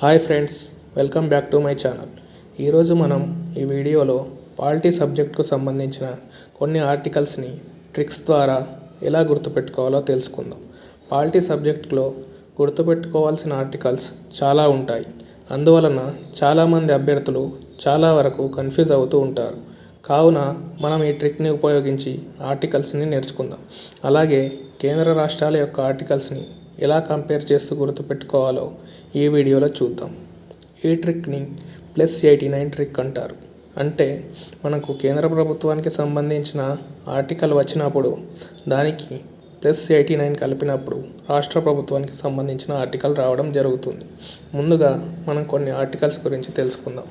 Hi friends, welcome back to my channel. ఈరోజు మనం ఈ వీడియోలో పాలిటీ సబ్జెక్ట్కు సంబంధించిన కొన్ని ఆర్టికల్స్ని ట్రిక్స్ ద్వారా ఎలా గుర్తుపెట్టుకోవాలో తెలుసుకుందాం. పాలిటీ సబ్జెక్ట్లో గుర్తుపెట్టుకోవాల్సిన ఆర్టికల్స్ చాలా ఉంటాయి. అందువలన చాలామంది అభ్యర్థులు చాలా వరకు కన్ఫ్యూజ్ అవుతూ ఉంటారు. కావున మనం ఈ ట్రిక్ని ఉపయోగించి ఆర్టికల్స్ని నేర్చుకుందాం. అలాగే కేంద్ర రాష్ట్రాల యొక్క ఆర్టికల్స్ని ఎలా కంపేర్ చేస్తూ గుర్తుపెట్టుకోవాలో ఈ వీడియోలో చూద్దాం. ఈ ట్రిక్ని +89 ట్రిక్ అంటారు. అంటే మనకు కేంద్ర ప్రభుత్వానికి సంబంధించిన ఆర్టికల్ వచ్చినప్పుడు దానికి +89 కలిపినప్పుడు రాష్ట్ర ప్రభుత్వానికి సంబంధించిన ఆర్టికల్ రావడం జరుగుతుంది. ముందుగా మనం కొన్ని ఆర్టికల్స్ గురించి తెలుసుకుందాం.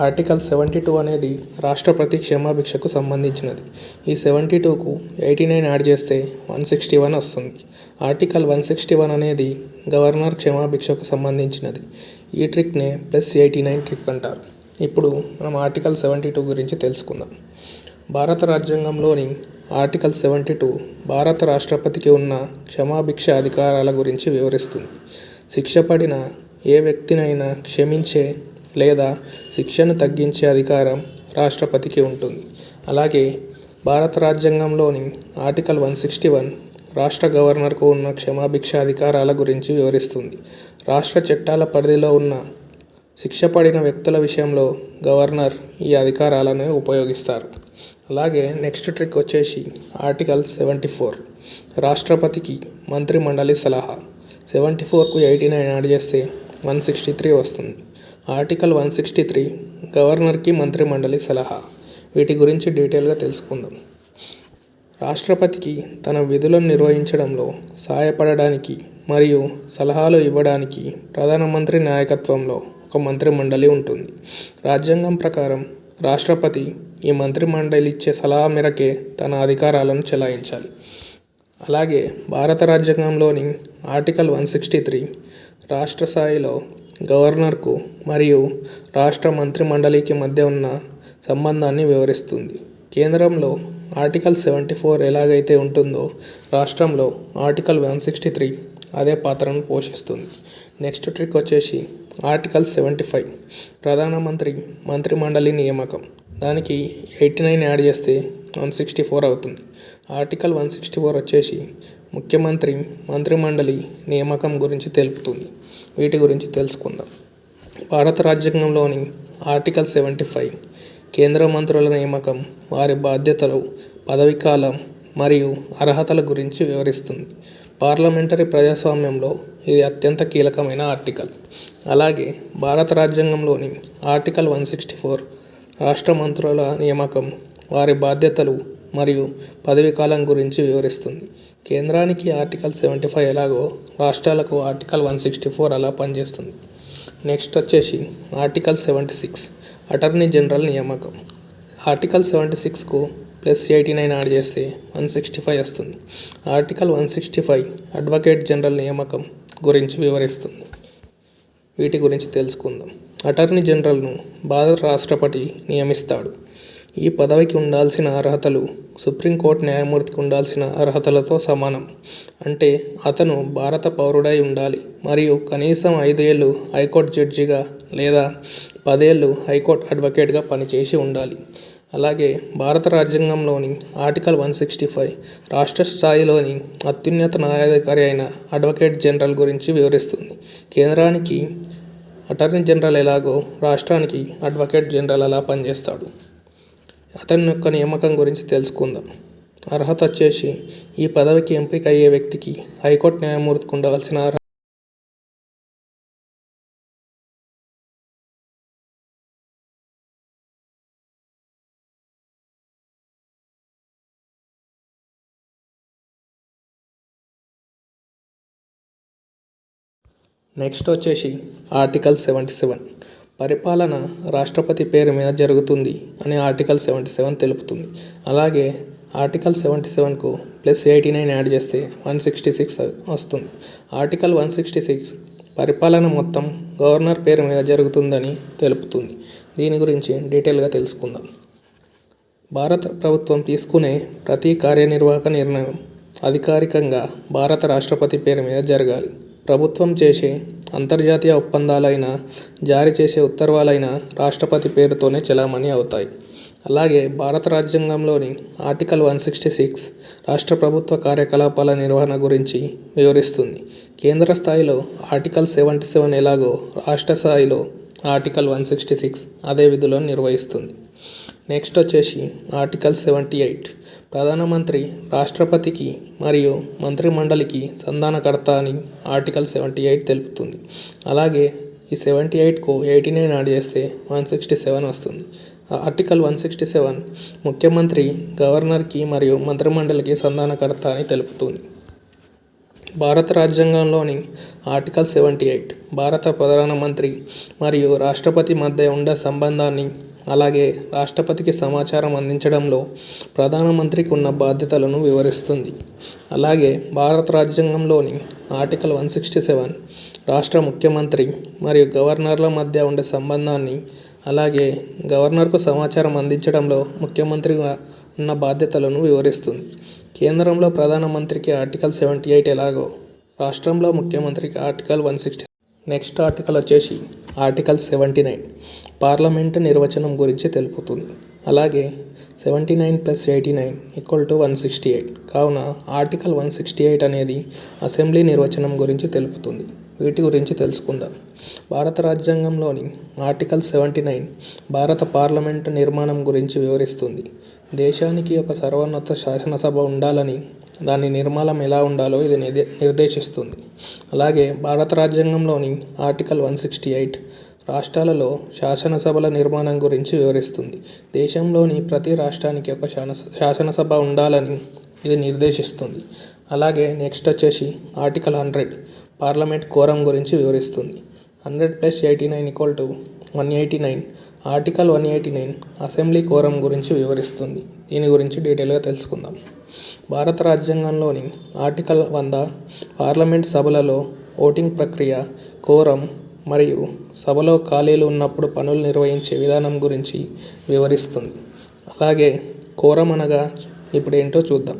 ఆర్టికల్ 72 అనేది రాష్ట్రపతి క్షమాభిక్షకు సంబంధించినది. ఈ 72కు 89 యాడ్ చేస్తే 161 వస్తుంది. ఆర్టికల్ 161 అనేది గవర్నర్ క్షమాభిక్షకు సంబంధించినది. ఈ ట్రిక్నే +89 ట్రిక్ అంటారు. ఇప్పుడు మనం ఆర్టికల్ 72 గురించి తెలుసుకుందాం. భారత రాజ్యాంగంలోని ఆర్టికల్ 72 భారత రాష్ట్రపతికి ఉన్న క్షమాభిక్ష అధికారాల గురించి వివరిస్తుంది. శిక్ష పడిన ఏ వ్యక్తినైనా క్షమించే లేదా శిక్షను తగ్గించే అధికారం రాష్ట్రపతికి ఉంటుంది. అలాగే భారత రాజ్యాంగంలోని ఆర్టికల్ 161 రాష్ట్ర గవర్నర్కు ఉన్న క్షమాభిక్ష అధికారాల గురించి వివరిస్తుంది. రాష్ట్ర చట్టాల పరిధిలో ఉన్న శిక్ష పడిన వ్యక్తుల విషయంలో గవర్నర్ ఈ అధికారాలను ఉపయోగిస్తారు. అలాగే నెక్స్ట్ ట్రిక్ వచ్చేసి ఆర్టికల్ 74 రాష్ట్రపతికి మంత్రిమండలి సలహా. 74కు 89 యాడ్ చేస్తే 163 వస్తుంది. ఆర్టికల్ 163 గవర్నర్కి మంత్రిమండలి సలహా. వీటి గురించి డీటెయిల్గా తెలుసుకుందాం. రాష్ట్రపతికి తన విధులను నిర్వహించడంలో సహాయపడడానికి మరియు సలహాలు ఇవ్వడానికి ప్రధానమంత్రి నాయకత్వంలో ఒక మంత్రిమండలి ఉంటుంది. రాజ్యాంగం ప్రకారం రాష్ట్రపతి ఈ మంత్రిమండలి ఇచ్చే సలహా మేరకే తన అధికారాలను చెలాయించాలి. అలాగే భారత రాజ్యాంగంలోని ఆర్టికల్ 163 రాష్ట్ర స్థాయిలో గవర్నర్కు మరియు రాష్ట్ర మంత్రిమండలికి మధ్య ఉన్న సంబంధాన్ని వివరిస్తుంది. కేంద్రంలో ఆర్టికల్ 74 ఎలాగైతే ఉంటుందో రాష్ట్రంలో ఆర్టికల్ 163 అదే పాత్రను పోషిస్తుంది. నెక్స్ట్ ట్రిక్ వచ్చేసి ఆర్టికల్ 75 ప్రధానమంత్రి మంత్రిమండలి నియామకం. దానికి 89 యాడ్ చేస్తే 164 అవుతుంది. ఆర్టికల్ 164 వచ్చేసి ముఖ్యమంత్రి మంత్రిమండలి నియామకం గురించి తెలుపుతుంది. వీటి గురించి తెలుసుకుందాం. భారత రాజ్యాంగంలోని ఆర్టికల్ 75 కేంద్ర మంత్రుల నియామకం, వారి బాధ్యతలు, పదవీకాలం మరియు అర్హతల గురించి వివరిస్తుంది. పార్లమెంటరీ ప్రజాస్వామ్యంలో ఇది అత్యంత కీలకమైన ఆర్టికల్. అలాగే భారత రాజ్యాంగంలోని ఆర్టికల్ 164 రాష్ట్ర మంత్రుల నియామకం, వారి బాధ్యతలు మరియు పదవీకాలం గురించి వివరిస్తుంది. కేంద్రానికి ఆర్టికల్ 75 ఎలాగో రాష్ట్రాలకు ఆర్టికల్ 164 అలా పనిచేస్తుంది. నెక్స్ట్ వచ్చేసి ఆర్టికల్ 76 అటార్నీ జనరల్ నియామకం. ఆర్టికల్ 76కు +89 యాడ్ చేస్తే 165 వస్తుంది. ఆర్టికల్ 165 అడ్వకేట్ జనరల్ నియామకం గురించి వివరిస్తుంది. వీటి గురించి తెలుసుకుందాం. అటార్నీ జనరల్ను భారత రాష్ట్రపతి నియమిస్తాడు. ఈ పదవికి ఉండాల్సిన అర్హతలు సుప్రీంకోర్టు న్యాయమూర్తికి ఉండాల్సిన అర్హతలతో సమానం. అంటే అతను భారత పౌరుడై ఉండాలి మరియు కనీసం 5 ఏళ్ళు హైకోర్టు జడ్జిగా లేదా 10 ఏళ్ళు హైకోర్టు అడ్వకేట్గా పనిచేసి ఉండాలి. అలాగే భారత రాజ్యాంగంలోని ఆర్టికల్ 165 రాష్ట్ర స్థాయిలోని అత్యున్నత న్యాయాధికారి అయిన అడ్వకేట్ జనరల్ గురించి వివరిస్తుంది. కేంద్రానికి అటార్నీ జనరల్ ఎలాగో రాష్ట్రానికి అడ్వకేట్ జనరల్ అలా పనిచేస్తాడు. అతని యొక్క నియామకం గురించి తెలుసుకుందాం. అర్హత వచ్చేసి ఈ పదవికి ఎంపిక అయ్యే వ్యక్తికి హైకోర్టు న్యాయమూర్తికి ఉండవలసిన నెక్స్ట్ వచ్చేసి ఆర్టికల్ 77 పరిపాలన రాష్ట్రపతి పేరు మీద జరుగుతుంది అని ఆర్టికల్ 77 తెలుపుతుంది. అలాగే ఆర్టికల్ 77కు +89 యాడ్ చేస్తే 166 వస్తుంది. ఆర్టికల్ 166 పరిపాలన మొత్తం గవర్నర్ పేరు మీద జరుగుతుందని తెలుపుతుంది. దీని గురించి డీటెయిల్గా తెలుసుకుందాం. భారత ప్రభుత్వం తీసుకునే ప్రతి కార్యనిర్వాహక నిర్ణయం అధికారికంగా భారత రాష్ట్రపతి పేరు మీద జరగాలి. ప్రభుత్వం చేసే అంతర్జాతీయ ఒప్పందాలైన జారీ చేసే ఉత్తర్వులైన రాష్ట్రపతి పేరుతోనే చెలామణి అవుతాయి. అలాగే భారత రాజ్యాంగంలోని ఆర్టికల్ 166 రాష్ట్ర ప్రభుత్వ కార్యకలాపాల నిర్వహణ గురించి వివరిస్తుంది. కేంద్ర స్థాయిలో ఆర్టికల్ 77 ఎలాగో రాష్ట్ర స్థాయిలో ఆర్టికల్ 166 అదే విధులను నిర్వహిస్తుంది. నెక్స్ట్ వచ్చేసి ఆర్టికల్ 78 ప్రధానమంత్రి రాష్ట్రపతికి మరియు మంత్రిమండలికి సంధానకర్త అని ఆర్టికల్ 78 తెలుపుతుంది. అలాగే ఈ 78కు 89 యాడ్ చేస్తే 167 వస్తుంది. ఆర్టికల్ 167 ముఖ్యమంత్రి గవర్నర్కి మరియు మంత్రిమండలికి సంధానకర్త అని తెలుపుతుంది. భారత రాజ్యాంగంలోని ఆర్టికల్ 78 భారత ప్రధానమంత్రి మరియు రాష్ట్రపతి మధ్య ఉండే సంబంధాన్ని, అలాగే రాష్ట్రపతికి సమాచారం అందించడంలో ప్రధానమంత్రికి ఉన్న బాధ్యతలను వివరిస్తుంది. అలాగే భారత రాజ్యాంగంలోని ఆర్టికల్ 167 రాష్ట్ర ముఖ్యమంత్రి మరియు గవర్నర్ల మధ్య ఉండే సంబంధాన్ని, అలాగే గవర్నర్కు సమాచారం అందించడంలో ముఖ్యమంత్రిగా ఉన్న బాధ్యతలను వివరిస్తుంది. కేంద్రంలో ప్రధానమంత్రికి ఆర్టికల్ 78 ఎలాగో రాష్ట్రంలో ముఖ్యమంత్రికి ఆర్టికల్ 160. నెక్స్ట్ ఆర్టికల్ వచ్చేసి ఆర్టికల్ 79 పార్లమెంటు నిర్వచనం గురించి తెలుపుతుంది. అలాగే 79 + 89 = 168. కావున ఆర్టికల్ 168 అనేది అసెంబ్లీ నిర్వచనం గురించి తెలుపుతుంది. వీటి గురించి తెలుసుకుందాం. భారత రాజ్యాంగంలోని ఆర్టికల్ 79 భారత పార్లమెంటు నిర్మాణం గురించి వివరిస్తుంది. దేశానికి ఒక సర్వోన్నత శాసనసభ ఉండాలని, దాని నిర్మాణం ఎలా ఉండాలో ఇది నిర్దేశిస్తుంది. అలాగే భారత రాజ్యాంగంలోని ఆర్టికల్ 168 రాష్ట్రాలలో శాసనసభల నిర్మాణం గురించి వివరిస్తుంది. దేశంలోని ప్రతి రాష్ట్రానికి ఒక శాసనసభ ఉండాలని ఇది నిర్దేశిస్తుంది. అలాగే నెక్స్ట్ వచ్చేసి ఆర్టికల్ 100 పార్లమెంట్ కోరం గురించి వివరిస్తుంది. 100 + 89 = 189. ఆర్టికల్ 189 అసెంబ్లీ కోరం గురించి వివరిస్తుంది. దీని గురించి డీటెయిల్గా తెలుసుకుందాం. భారత రాజ్యాంగంలోని ఆర్టికల్ 100 పార్లమెంట్ సభలలో ఓటింగ్ ప్రక్రియ, కోరం మరియు సభలో ఖాళీలు ఉన్నప్పుడు పనులు నిర్వహించే విధానం గురించి వివరిస్తుంది. అలాగే కోరం అనగా ఇప్పుడు ఏంటో చూద్దాం.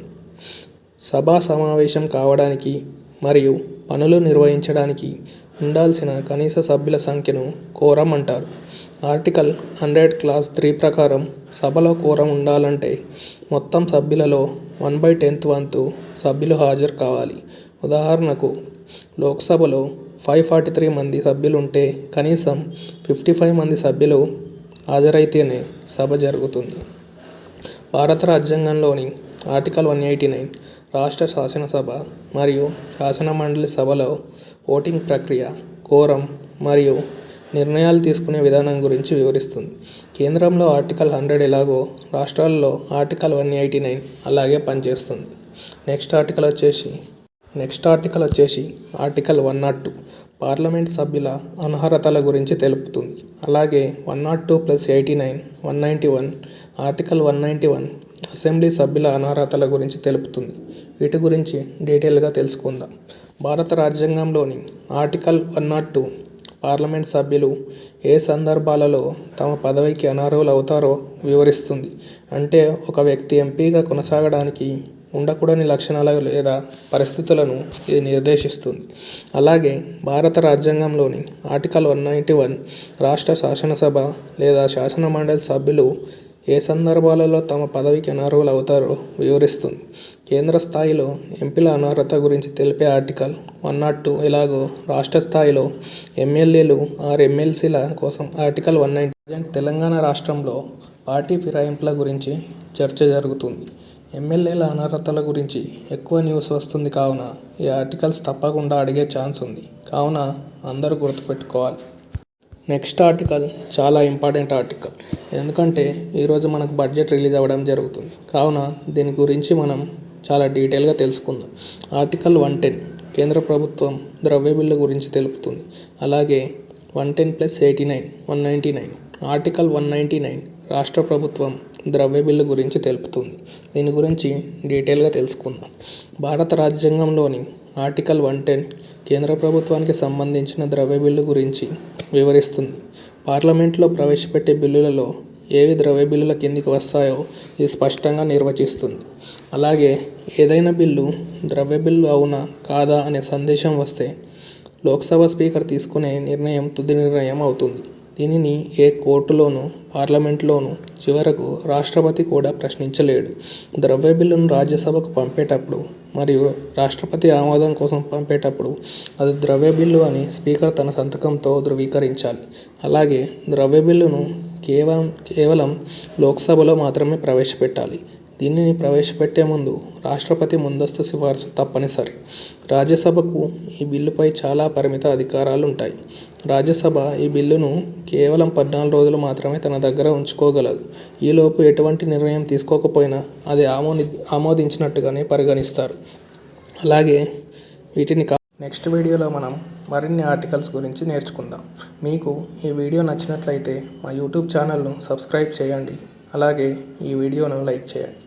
సభా సమావేశం కావడానికి మరియు పనులు నిర్వహించడానికి ఉండాల్సిన కనీస సభ్యుల సంఖ్యను కోరం అంటారు. ఆర్టికల్ 100 క్లాజ్ 3 ప్రకారం సభలో కోరం ఉండాలంటే మొత్తం సభ్యులలో 1/10 వంతు సభ్యులు హాజరు కావాలి. ఉదాహరణకు లోక్సభలో 543 మంది సభ్యులు ఉంటే కనీసం 55 మంది సభ్యులు హాజరైతేనే సభ జరుగుతుంది. భారత రాజ్యాంగంలోని ఆర్టికల్ 189 రాష్ట్ర శాసనసభ మరియు శాసనమండలి సభలో ఓటింగ్ ప్రక్రియ, కోరం మరియు నిర్ణయాలు తీసుకునే విధానం గురించి వివరిస్తుంది. కేంద్రంలో ఆర్టికల్ 100 ఎలాగో రాష్ట్రాల్లో ఆర్టికల్ 189 అలాగే పనిచేస్తుంది. నెక్స్ట్ ఆర్టికల్ వచ్చేసి ఆర్టికల్ 102 పార్లమెంట్ సభ్యుల అనర్హతల గురించి తెలుపుతుంది. అలాగే 102 + 89 191. ఆర్టికల్ 191 అసెంబ్లీ సభ్యుల అనర్హతల గురించి తెలుపుతుంది. వీటి గురించి డీటెయిల్గా తెలుసుకుందాం. భారత రాజ్యాంగంలోని ఆర్టికల్ 102 పార్లమెంట్ సభ్యులు ఏ సందర్భాలలో తమ పదవికి అనర్హులు అవుతారో వివరిస్తుంది. అంటే ఒక వ్యక్తి ఎంపీగా కొనసాగడానికి ఉండకూడని లక్షణాలు లేదా పరిస్థితులను ఇది నిర్దేశిస్తుంది. అలాగే భారత రాజ్యాంగంలోని ఆర్టికల్ 191 రాష్ట్ర శాసనసభ లేదా శాసనమండలి సభ్యులు ఏ సందర్భాలలో తమ పదవికి అనర్హులు అవుతారో వివరిస్తుంది. కేంద్ర స్థాయిలో ఎంపీల అనర్హత గురించి తెలిపే ఆర్టికల్ 102 ఎలాగో రాష్ట్ర స్థాయిలో ఎమ్మెల్యేలు ఎమ్మెల్సీల కోసం ఆర్టికల్ 190. తెలంగాణ రాష్ట్రంలో పార్టీ ఫిరాయింపుల గురించి చర్చ జరుగుతుంది. ఎమ్మెల్యేల అనర్హతల గురించి ఎక్కువ న్యూస్ వస్తుంది. కావున ఈ ఆర్టికల్స్ తప్పకుండా అడిగే ఛాన్స్ ఉంది. కావున అందరూ గుర్తుపెట్టుకోవాలి. నెక్స్ట్ ఆర్టికల్ చాలా ఇంపార్టెంట్ ఆర్టికల్. ఎందుకంటే ఈరోజు మనకు బడ్జెట్ రిలీజ్ అవ్వడం జరుగుతుంది. కావున దీని గురించి మనం చాలా డీటెయిల్గా తెలుసుకుందాం. ఆర్టికల్ 110 కేంద్ర ప్రభుత్వం ద్రవ్య బిల్లు గురించి తెలుపుతుంది. అలాగే 110 + 89 199. ఆర్టికల్ 199 రాష్ట్ర ప్రభుత్వం ద్రవ్య బిల్లు గురించి తెలుపుతుంది. దీని గురించి డీటెయిల్గా తెలుసుకుందాం. భారత రాజ్యాంగంలోని ఆర్టికల్ 110 కేంద్ర ప్రభుత్వానికి సంబంధించిన ద్రవ్య బిల్లు గురించి వివరిస్తుంది. పార్లమెంట్లో ప్రవేశపెట్టే బిల్లులలో ఏవి ద్రవ్య బిల్లుల కిందికి వస్తాయో ఇది స్పష్టంగా నిర్వచిస్తుంది. అలాగే ఏదైనా బిల్లు ద్రవ్య బిల్లు అవునా కాదా అనే సందేశం వస్తే లోక్సభ స్పీకర్ తీసుకునే నిర్ణయం తుది నిర్ణయం అవుతుంది. దీనిని ఏ కోర్టులోనూ, పార్లమెంటులోనూ చివరకు రాష్ట్రపతి కూడా ప్రశ్నించలేడు. ద్రవ్య బిల్లును రాజ్యసభకు పంపేటప్పుడు మరియు రాష్ట్రపతి ఆమోదం కోసం పంపేటప్పుడు అది ద్రవ్య బిల్లు అని స్పీకర్ తన సంతకంతో ధృవీకరించాలి. అలాగే ద్రవ్య బిల్లును కేవలం లోక్సభలో మాత్రమే ప్రవేశపెట్టాలి. దీనిని ప్రవేశపెట్టే ముందు రాష్ట్రపతి ముందస్తు సిఫార్సు తప్పనిసరి. రాజ్యసభకు ఈ బిల్లుపై చాలా పరిమిత అధికారాలు ఉంటాయి. రాజ్యసభ ఈ బిల్లును కేవలం 14 రోజులు మాత్రమే తన దగ్గర ఉంచుకోగలదు. ఈలోపు ఎటువంటి నిర్ణయం తీసుకోకపోయినా అది ఆమోదించినట్టుగానే పరిగణిస్తారు. అలాగే వీటిని నెక్స్ట్ వీడియోలో మనం మరిన్ని ఆర్టికల్స్ గురించి నేర్చుకుందాం. మీకు ఈ వీడియో నచ్చినట్లయితే మా యూట్యూబ్ ఛానల్ను సబ్స్క్రైబ్ చేయండి. అలాగే ఈ వీడియోను లైక్ చేయండి.